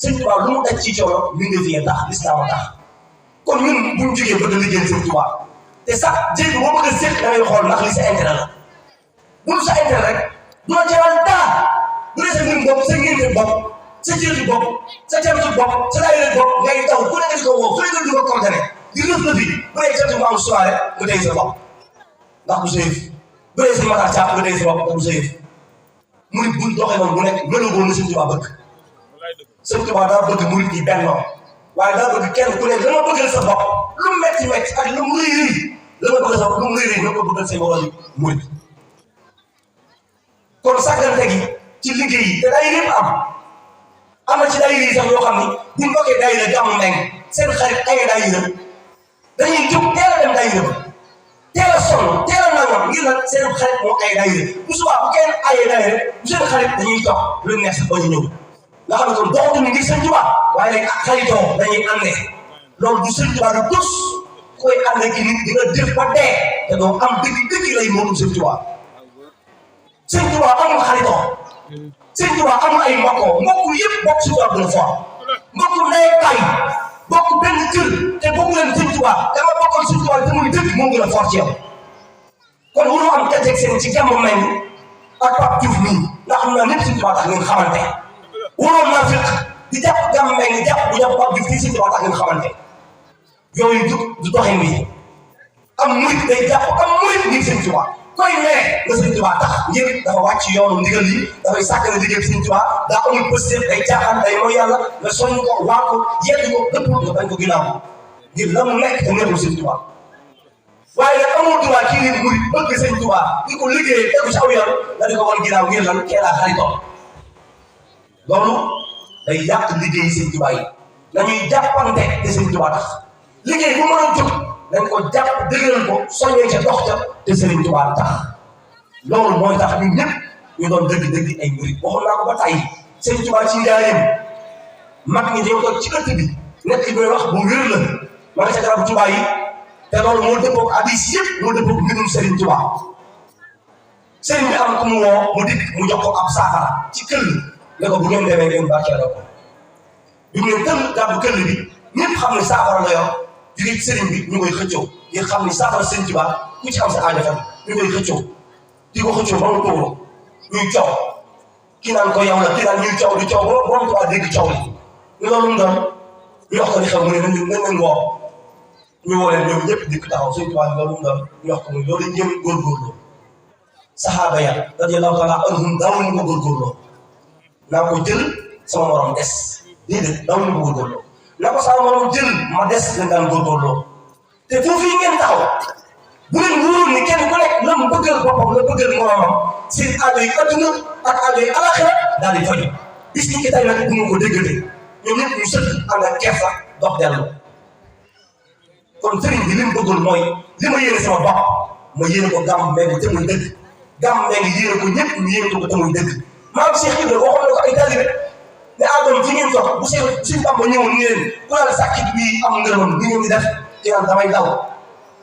Sëñ Tuubaa lu mu daj ci coono ñu ngi fi tax lislaam tax kon ñun bu ñu jógee bëgg a liggéeyal Sëñ Tuubaa te sax jéeg boo bëgg a séq da ngay xool ndax li sa intérêt la bu dul sa intérêt rek du la jaral dara bu dee sa ngir bopp sa ngir bopp sa jëriñu bopp sa jëriñu bopp sa daayira bopp ngay taw ku nekk di ko woo fu nekk di ko coordonné di rëf la fi bu dee jot mu am soirée nga dee sa bopp ndax du sa yëf bu dee sa mataar caap nga dee sa bopp ndax du sa yëf murit buñ doxee noonu bu nekk meloo na Sëñ Tuubaa bëgg Sëñ Tuubaa daa bëgg murit yi benn waaye daa bëgg kenn ku nekk la ma bëggal sa bopp lu metti metti ak lu mu rëy rëy la ma bëggal sa bopp lu mu rëy rëy na ko bëggal say moroom yi murit kon sàggante gi ci liggéey yi te day lépp am na ci daayira yi sax yoo xam ni buñ bokkee daayira gàmmu meng seen xarit ay daayira dañuy jóg teel a dem daayira ba teel a sonn teel a nangam ngir nag seen xarit moo ay daayira bu subaa bu kenn ayee daayira bu seen xarit dañuy toog lu neex sax ba ñu ñëw nga xam ne kon doxatuñu ngir Sëñ Tuubaa waaye nag ak xaritoo dañuy àndee loolu du Sëñ Tuubaa du tus koy àndee ki nit di nga def ba dee te doo am dëgg lay moom Sëñ Tuubaa Sëñ Tuubaa amul xaritoo Sëñ Tuubaa amul ay mbokk yëpp bokk si wàllu gën a fort mbokk ndey bay bokk benn kër te bokk leen Sëñ Tuubaa dama bokkoon Sëñ Tuubaa te muy dëgg moo gën a fort ci yow kon waroo am dajeeg seen ci gàmmu mel ak Pape Diouf nii ndax xam naa lépp Sëñ Tuubaa tax ngeen xamante waroon naa fekk di jàpp gàmmu mel ni jàpp bu jàpp Pape Diouf fii Sëñ Tuubaa tax ngeen xamante yooyu du doxin wi am murit day jàpp am murit ngir Sëñ Tuubaa koy nee nga Sëñ Tuubaa tax ngir dafa wàcc yoonu ndigal yi dafay sàkkane liggéey Sëñ Tuubaa daa amul pëstéef day jaaxaan day mooy yàlla nga soñ ko waa ko yedd ko dëpp nga bañ ko ginnaaw ngir la mu nekk te neexul Sëñ Tuubaa waaye nag amul droit kii ngir murit bëgg Sëñ Tuubaa di ko liggéeyee tegu ci aw yoon nga di ko wan ginnaaw ngir lan kee laa xaritoo loolu day yàq liggéey Sëñ Tuubaa yi nañuy jàppante te Sëñ Tuubaa tax liggéey bu mën a jóg dañ ko jàpp dëgëral ko soññee ca dox ca te Sëriñ Tuubaa tax loolu mooy tax ñun ñëpp ñu doon dëgg-dëgg ay murit waxoon naa ko ba tey Sëriñ Tuubaa ci njaareem mag ñi dañoo toog ci ëtt bi nekk bi wax bu wér la ma nga ca garabu Tuubaa yi te loolu moo dëppoo ak hadiis yëpp moo dëppoo ak mbirum Sëriñ Tuubaa sëriñ bi am ku mu woo mu dikk mu jox ko ab saafara ci këll ne ko bu ngeen demee ngeen barkeeloo ko bi mu ne këll gàddu këll bi ñëpp xam ne saafara la yor jóge ci sëriñ bi ñu koy xëccoo ngir xam ni saafara Sëñ Tuubaa ku ci am sa aajo fan ñu koy xëccoo di ko xëccoo ba mu tóoro ñuy coow kii naan ko yow la kii naan ñuy coow di coow ba mu Tuubaa dégg coow li loolu mu doon ñu wax ko li xew mu ne nañ leen woo ñu woo leen ñoom ñëpp dikk taxaw Sëñ Tuubaa loolu mu doon ñu wax ko mu loolu ñëm góorgóorloo saxaaba ya radiyallaahu taala anhum daawuñu ko góorgóorloo naa ko jël sama morom des déedéet daawuñu ko góorgóorloo na ko sama morom jël ma des lañ daan góorgóorloo te foofu yi ngeen taxaw bu leen wóorul ni kenn ku nekk la mu bëggal boppam la bëggal moromam seen aajo yi adduna ak aajo yi alaxira daal di faju bis ni ki tey nag bu ñu ko déggate ñoom ñëpp ñu sëkk ànd ak kersa dox dellu kon sëriñ bi li mu bëggul mooy li ma yéene sama bopp ma yéene ko gàmm mel ni te muy dëgg gàmm mel ni yéene ko ñëpp ñu yéene ko te muy dëgg maam Cheikh Ibrahima waxoon na ko ay taalibe ne àggoon fi ngeen toog bu Sëñ Bamba ñëwoon ni leen ku naan sàkkit bii am ngërëmam li ngeen di def kii naan damay daw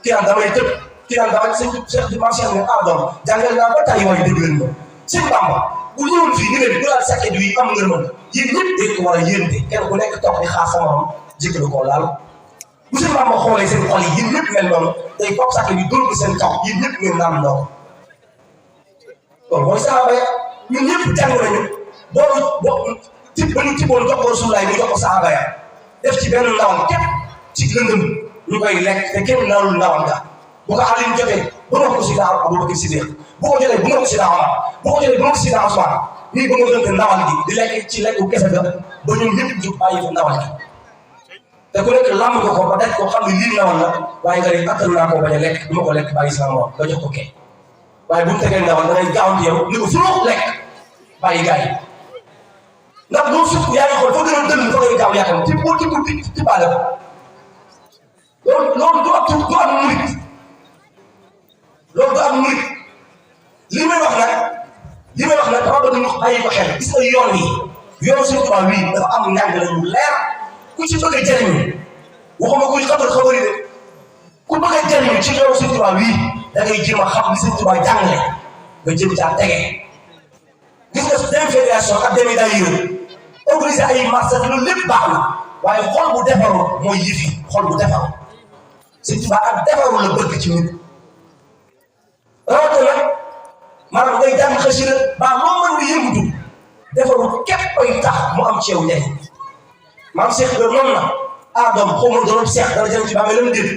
kii naan damay tëb kii naan damay sëñ Cheikh di maam Cheikh ne àggoon jàngal naa ba tey waaye dégg leen ma Sëñ Bamba bu ñëwoon fii ni leen ku naan sàkkit bii am ngërëmam yéen ñëpp dañ ko war a yéente kenn ku nekk toog di xaar sa morom jëkkalu koo laal bu Sëñ Bamba xoolee seen xol yi yéen ñëpp mel noonu day foog sàkkit bi dóor ko seen kaw yéen ñëpp ngeen naan ndox loolu mooy saxaaba ya ñun ñëpp jàng nañu ba ñu tiboon jox ko Rasulullaah mu jox ko saxaaba ya def ci benn ndawal képp ci lëndëm ñu koy lekk te kenn naalul ndawal ga bu ko Aliou jotee ba nga ko si daaw Abubakar Sidiq bu ko jotee bu nga ko si daaw Omar bu ko jotee bu nga ko si daaw Usmaan nii ba nga jotee ndawal gi di lekk ci lekku kese ga ba ñun ñëpp jóg bàyyi fa ndawal gi te ku nekk làmb ko ba daj ko xam ne lii ndawal la waaye nga ne attan naa ko bañ a lekk du ma ko lekk bàyyi sama moom nga jox ko kee waaye bu mu tegee ndawal da ngay gaawantu yow ni ko fu lekk bàyyi gars yi ndax boo sukk yaa ngi xool foo gën a dënn fa ngay gaaw yaakaar ci boo ci baale ko loolu du am murit loolu du am murit li may wax nag dafa bëgg ñu bàyyi ko xel gis nga yoon Sëñ Tuubaa wii dafa am njàngale yu leer ku ci bëgg a jëriñu waxuma kuy xabar yi de ku bëgg a jëriñu ci yoonu Sëñ Tuubaa wii da ngay jéem a xam li Sëñ Tuubaa jàngale nga jëm caa tege gis nga dem fédération ak demi daayira organiser ay marché loolu lépp baax na waaye xol bu defaru mooy yëfi xol bu defaru Sëñ Tuubaa ak defaru la bëgg ci nit rawatina nag maanaam ngay jàng xasida ba loo mën di yëngutu defaru képp ay tax mu am ci yow njëriñ maam Cheikh Ibrahima noonu na doom xaw ma doon Cheikh dana jëriñ ci bàmmeelam déet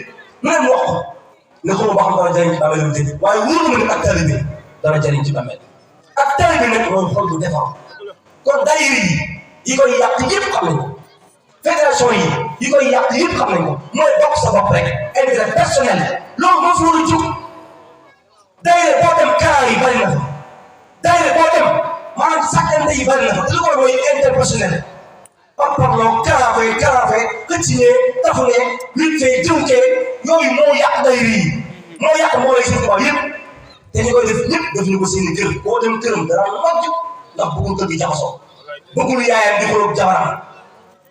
lu leen wax ko ne xaw ma ba xam dana jëriñ ci bàmmeelam déet waaye wóor na ne ak taalibe dana jëriñ ci bàmmeel ak taalibe nag mooy xol bu defaru kon daayira yi koy yàq yëpp xam nañ ko fédération yi koy yàq yëpp xam nañ ko mooy bokk sa bopp rek intérêt personnel loolu moo fi war a jóg daayira boo dem kaar yi bari na fa daayira boo dem maanaam sàkkante yi bari na fa te lu koy mooy interpersonnel par parloo karaafee xëccee tafunee luttee jëwtee yooyu moo yàq daayira yi moo yàq moo lay Sëñ Tuubaa yëpp te ñu koy def ñëpp def ñu ko seeni kër boo dem këram dara màgg ndax bëggul kër gi jaxasoo bëggul yaayam di xooloo jabaram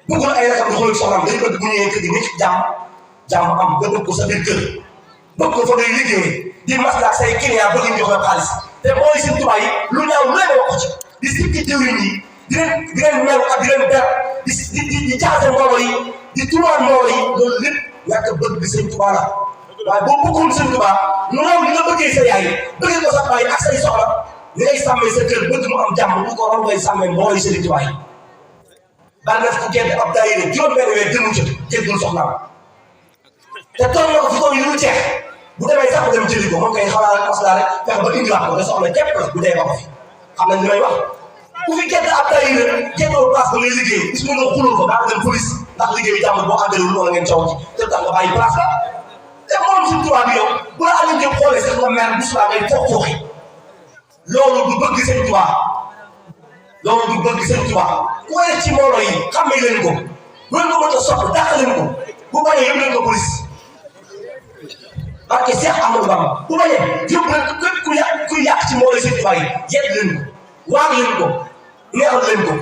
bëggul ay rakam di xooloo soxnaam dañu bëgg bu ñëwee kër gi nekk jàmm am nga bëgg ko sa biir kër bëgg ko fa ngay liggéey di maslaa say client bëgg ñu jox la xaalis te mooy Sëñ Tuubaa yi lu ñaaw lu leen wax ci di sikki jëwriñ yi di leen meew ak di leen ber di jaxase mbooloo yi di tuumaal mbooloo yi loolu lépp ñàkk bëgg Sëñ Tuubaa la waaye boo bëggoon Sëñ Tuubaa mu raw li nga bëggee sa yaay bëggee ko sa baay ak say soxla ni ngay sàmmee sa kër bëgg mu am jàmm bu ko raw ngay sàmmee mbooloo yi Sëñ Tuubaa yi daan def ku gedd ab daayira juróom-benn weer gënu ca géddul soxnaam te toog na ko fi toog yu dul jeex bu demee sax dem jëli ko moom kay xamaa rek maslaa rek fexe ba indiwaat ko te soxla képp la bu dee ba ko fi xam nañ li may wax ku fi gedd ab daayira geddoo place ba ngay liggéey bis mu nga xulul ko daa dem police ndax liggéey bi jàmm boo àggalewul wala ngeen coow ci te tax nga bàyyi place la te moom Sëñ Tuubaa bi yow bu la Aliou Diop xoolee sax nga mer bu subaa ngay fooxi loolu du bëgg Sëñ Tuubaa loolu du bëgg Sëñ Tuubaa ku koy def ci mbooloo yi xàmmee leen ko bu leen ko mën a sopp dàq leen ko bu bañee yëpp leen ko police parce que Cheikh Amadou Bamba bu bañee yëpp leen ko képp ku yàq ci mbooloo Sëñ Tuubaa yi yedd leen ko waar leen ko neexal leen ko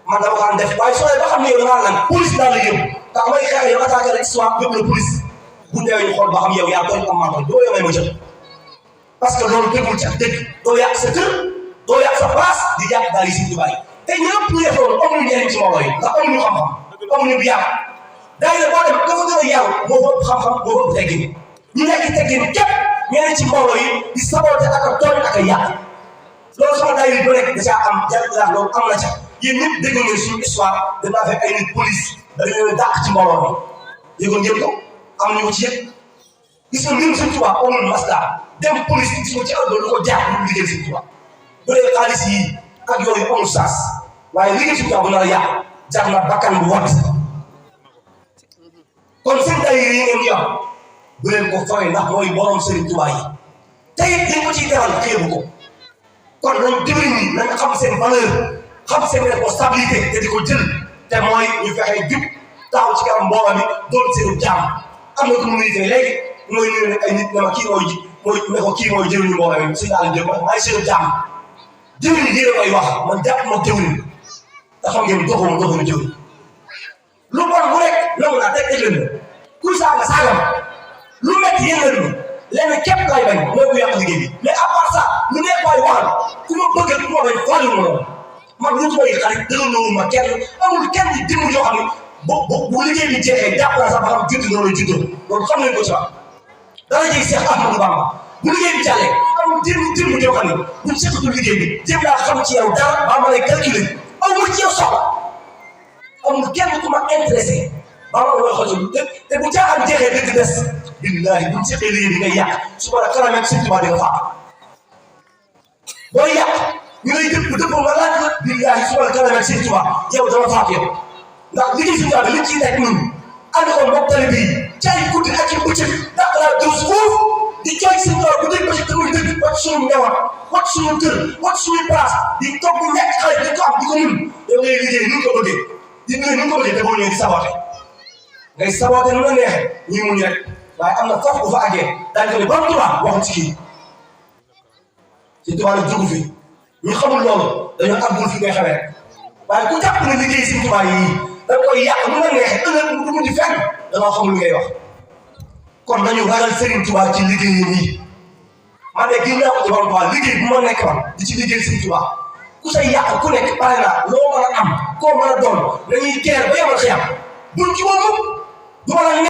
man dama ko daan def waaye soo ba xam ne yow dangaa lan police daal la yëpp ndax may xeex yow attaqué rek soit yëpp la police bu deewee ñu xool ba xam yow yaa tooñ am maa tooñ doo yemee ma jël parce que loolu tegul ci dëgg doo yàq sa kër doo yàq sa place di yàq daal yi Sëñ Tuubaa yi te ñëpp ñu def loolu amuñu njëriñ ci mbooloo yi ndax amuñu xam-xam amuñu bi yàq daayira boo dem dafa gën a yaru moo fa ëpp xam-xam moo fa ëpp teggin ñu nekk teggin képp ñeneen ci mbooloo yi di saboté ak a tooñ ak a yàq loolu sama daayira bi rek da caa am jàll loolu am na ca yéen ñëpp dégg ngeen suñu histoire danaa fekk ay nit police dañu leen dàq ci mbooloo bi yëgoon ngeen ko am ñu ko ci yëpp gis nga mbirum Sëñ Tuubaa amul masla dem police gis nga ci àll lu ko jaar lu liggéey Sëñ Tuubaa bu dee xaalis yi ak yooyu amul saas waaye liggéey Sëñ Tuubaa bu nar a yàq jar na bakkan bu wat kon seen daayira yi ngeen yor bu leen ko fawee ndax mooy borom Sëñ Tuubaa yi te it dañ ko ciy teral xeebu ko kon nañ dimbali ñi nañ xam seen valeur xam seen responsabilité te di ko jël te mooy ñu fexe jub taxaw ci kanam mbooloo mi doon seen jàmm am na ko mu ngi léegi mooy ñu ne ay nit ne ma kii mooy ne ko kii mooy jëriñu mbooloo mi si daal di jëm maay seen jàmm jëriñ lii la koy wax man jàpp ma jëriñ te xam ngeen doxuma jëriñ lu bon bu rek nangu naa teg leen kuy saaga saagam lu métti yëngal ñu lenn képp lay bañ mooy ku yàq liggéey bi mais à part ça lu nekk waay waxal ku ma bëgg ku ma bañ xooli ma noonu man lu may xarit dëgg ma kenn amul kenn di dimbali yoo xam ne bu liggéey bi jeexee jàpp naa sax ba xam judd loolu juddoo loolu xam nañ ko ci wax dara jëg Cheikh Ahmadou Bamba bu liggéey bi jàllee amul dimbali yoo xam ne buñ seqatul liggéey bi jéem laa xam ci yow dara ba ma lay calculer amul ci yow soxla amul kenn ku ma intéressé ba ma koy xool te bu caaxaan jeexee dëgg des billahi buñ seqee liggéey bi ngay yàq su ko defee kanam ak Sëñ Tuubaa di nga faa booy yàq ñu lay dëpp nga laaj la billahi su ko kanam ak Sëñ Tuubaa yow dama faat yow ndax liggéey Sëñ Tuubaa bi liñ ciy nekk ñun ànd ko mbokk tali bii caay guddi ak ci bëccëg dàq laa dus foof di jooy Sëñ Tuubaa bu dégg bëccëg tamit dëgg wàcc suñu newar wàcc suñu kër wàcc suñu place di toog bu nekk xale di ko am di ko mun yow ngay liggéey ni nga ko bëggee di liggéey ni nga ko bëggee te boo ñëwee di saboté ngay saboté nu la neexee ñuy muñ rek waaye am na foofu bu fa àggee daañu ko ne ban Tuubaa waxu ci kii Sëñ Tuubaa la jógu fi ñu xamul loolu dañoo àggul fi ngay xamee rek waaye ku jàpp ne liggéey Sëñ Tuubaa yi da koy yàq nu la neexee ëllëg du mujj fenn danoo xamul li ngay wax kon nañu ragal Sëriñ Tuubaa ci liggéey yi man de gis naa ko ci Borom Tuubaa liggéey bu ma nekk woon di ci liggéey Sëñ Tuubaa ku say yàq ku nekk pare naa loo mën a am koo mën a doon dañuy teer ba yemal xiyam buñ ci woo mukk du ma la